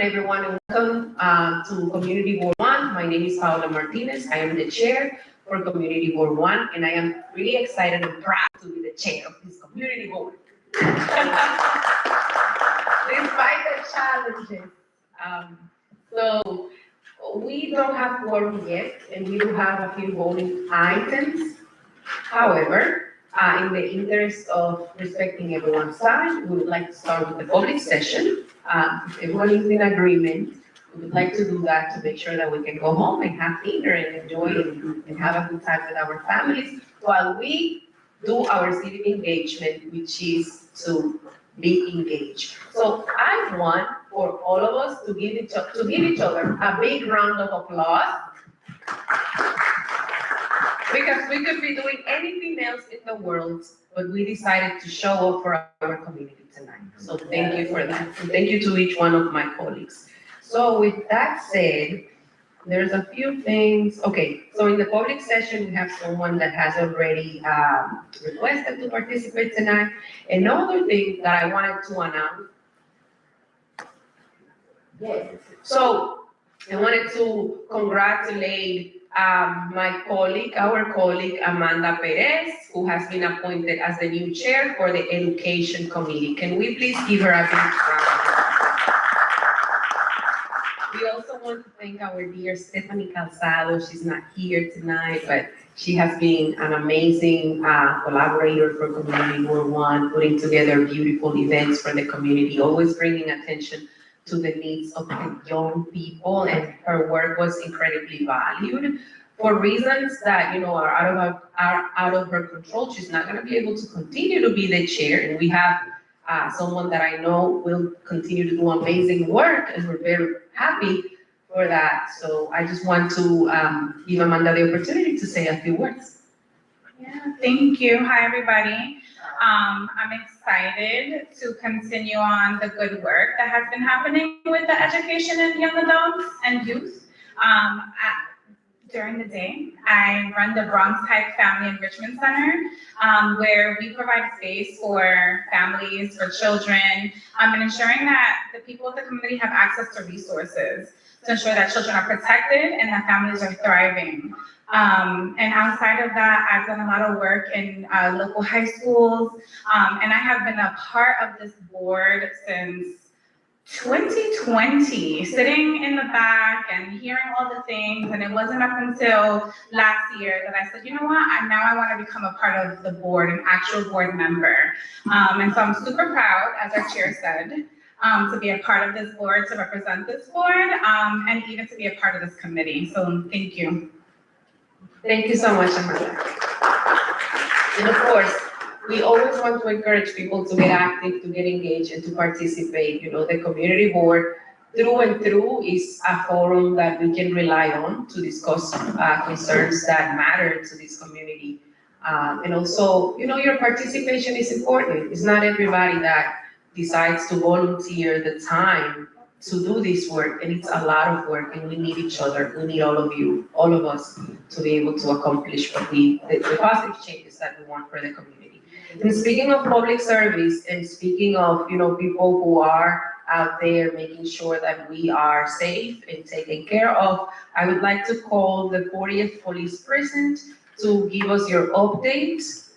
Everyone, and welcome to Community Board 1. My name is Paola Martinez. I am the chair for Community Board 1, and I am really excited and proud to be the chair of this community board. Despite the challenges. So we don't have quorum yet, and we do have a few voting items. However, in the interest of respecting everyone's time, we would like to start with the public session. If everyone is in agreement, we would like to do that to make sure that we can go home and have dinner and enjoy and have a good time with our families while we do our civic engagement, which is to be engaged. So I want for all of us to give each other a big round of applause. Because we could be doing anything else in the world, but we decided to show up for our community tonight. So thank you for that. And thank you to each one of my colleagues. So with that said, there's a few things. Okay, so in the public session, we have someone that has already requested to participate tonight. Another thing that I wanted to announce. Yes. So I wanted to congratulate our colleague Amanda Perez, who has been appointed as the new chair for the Education Committee. Can we please give her a big round? We also want to thank our dear Stephanie Calzado. She's not here tonight, but she has been an amazing collaborator for Community Board 1, putting together beautiful events for the community, always bringing attention to the needs of the young people, and her work was incredibly valued. For reasons that are out of her control, she's not going to be able to continue to be the chair, and we have someone that I know will continue to do amazing work, and we're very happy for that. So I just want to give Amanda the opportunity to say a few words. Yeah, thank you. Hi, everybody. I'm excited to continue on the good work that has been happening with the education in young adults and youth. During the day, I run the Bronx Family Enrichment Center, where we provide space for families, for children, and ensuring that the people of the community have access to resources to ensure that children are protected and that families are thriving. And outside of that, I've done a lot of work in local high schools, and I have been a part of this board since 2020, sitting in the back and hearing all the things, and it wasn't up until last year that I said, you know what, now I want to become a part of the board, an actual board member. And so I'm super proud, as our chair said, to be a part of this board, to represent this board, and even to be a part of this committee. So thank you. Thank you so much, Amanda. And of course, we always want to encourage people to get active, to get engaged, and to participate. The community board, through and through, is a forum that we can rely on to discuss concerns that matter to this community. And also, your participation is important. It's not everybody that decides to volunteer the time to do this work, and it's a lot of work, and we need each other. We need all of you, all of us, to be able to accomplish the positive changes that we want for the community. And speaking of public service, and speaking of people who are out there making sure that we are safe and taken care of, I would like to call the 40th Police Precinct to give us your updates,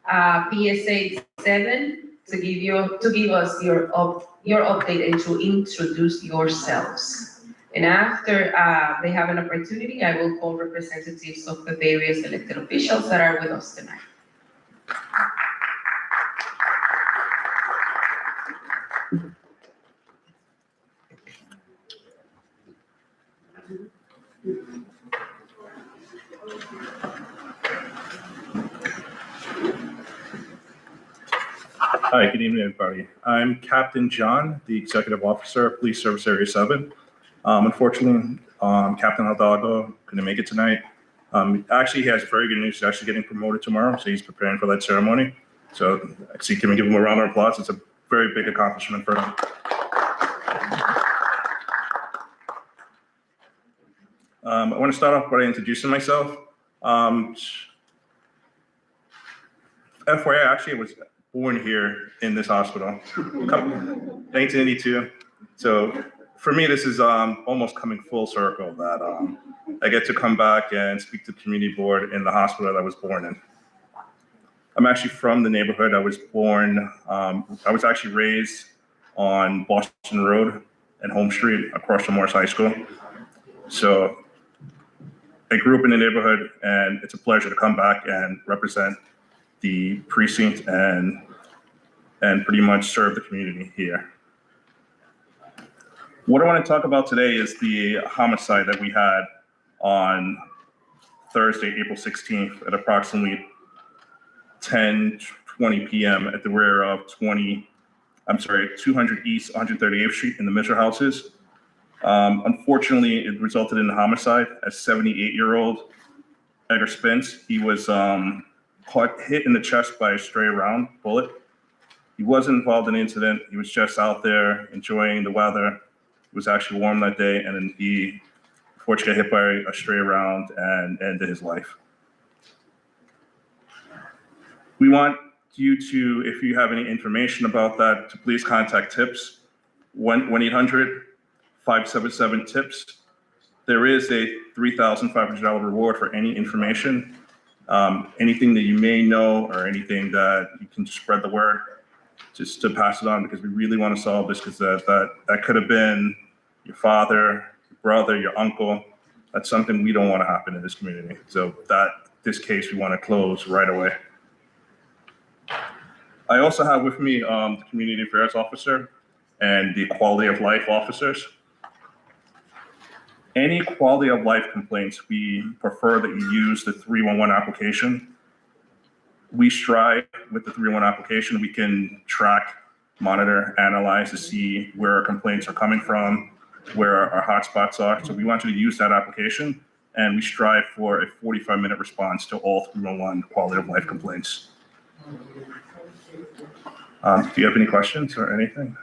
PSA 7, to give us your update and to introduce yourselves. And after they have an opportunity, I will call representatives of the various elected officials that are with us tonight. Hi, good evening, everybody. I'm Captain John, the Executive Officer of Police Service Area 7. Unfortunately, Captain Hidalgo couldn't make it tonight. Actually, he has very good news. He's actually getting promoted tomorrow, so he's preparing for that ceremony. So, actually, can we give him a round of applause? It's a very big accomplishment for him. I want to start off by introducing myself. FYI, actually, I was born here in this hospital, 1982. So for me, this is almost coming full circle that I get to come back and speak to the community board in the hospital that I was born in. I'm actually from the neighborhood. I was born, I was actually raised on Boston Road and Home Street across from Morris High School. So I grew up in the neighborhood, and it's a pleasure to come back and represent the precinct and pretty much serve the community here. What I want to talk about today is the homicide that we had on Thursday, April 16th at approximately 10:20 p.m. at the rear of 200 East 138th Street in the Mitchell houses. Unfortunately, it resulted in a homicide. A 78-year-old Edgar Spence, he was hit in the chest by a stray round bullet. He wasn't involved in the incident. He was just out there enjoying the weather. It was actually warm that day, and then he unfortunately got hit by a stray round and ended his life. We want you to, if you have any information about that, to please contact TIPS, 1-800-577-TIPS. There is a $3,500 reward for any information, anything that you may know or anything that you can spread the word, just to pass it on, because we really want to solve this, because that could have been your father, your brother, your uncle. That's something we don't want to happen in this community. So this case we want to close right away. I also have with me the community affairs officer and the quality of life officers. Any quality of life complaints, we prefer that you use the 311 application. We strive with the 311 application. We can track, monitor, analyze to see where our complaints are coming from, where our hotspots are. So we want you to use that application, and we strive for a 45-minute response to all 311 quality of life complaints. Do you have any questions or anything?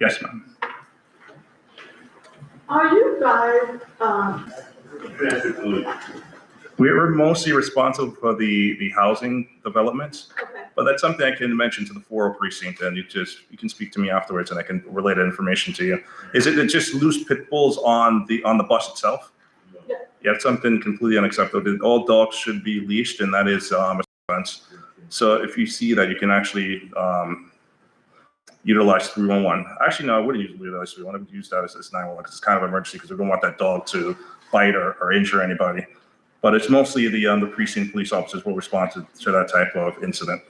Yes, ma'am. Are you guys, We're mostly responsible for the housing developments, okay, but that's something I can mention to the 40 precinct, and you can speak to me afterwards, and I can relay that information to you. Is it just loose pit bulls on the bus itself? Yeah. Yeah, it's something completely unacceptable. All dogs should be leashed, and that is a offense. So if you see that, you can actually utilize 311. Actually, no, I wouldn't utilize 311. I would use that as 911, because it's kind of an emergency, because we don't want that dog to bite or injure anybody. But it's mostly the precinct police officers will respond to that type of incident.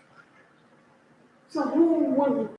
so who would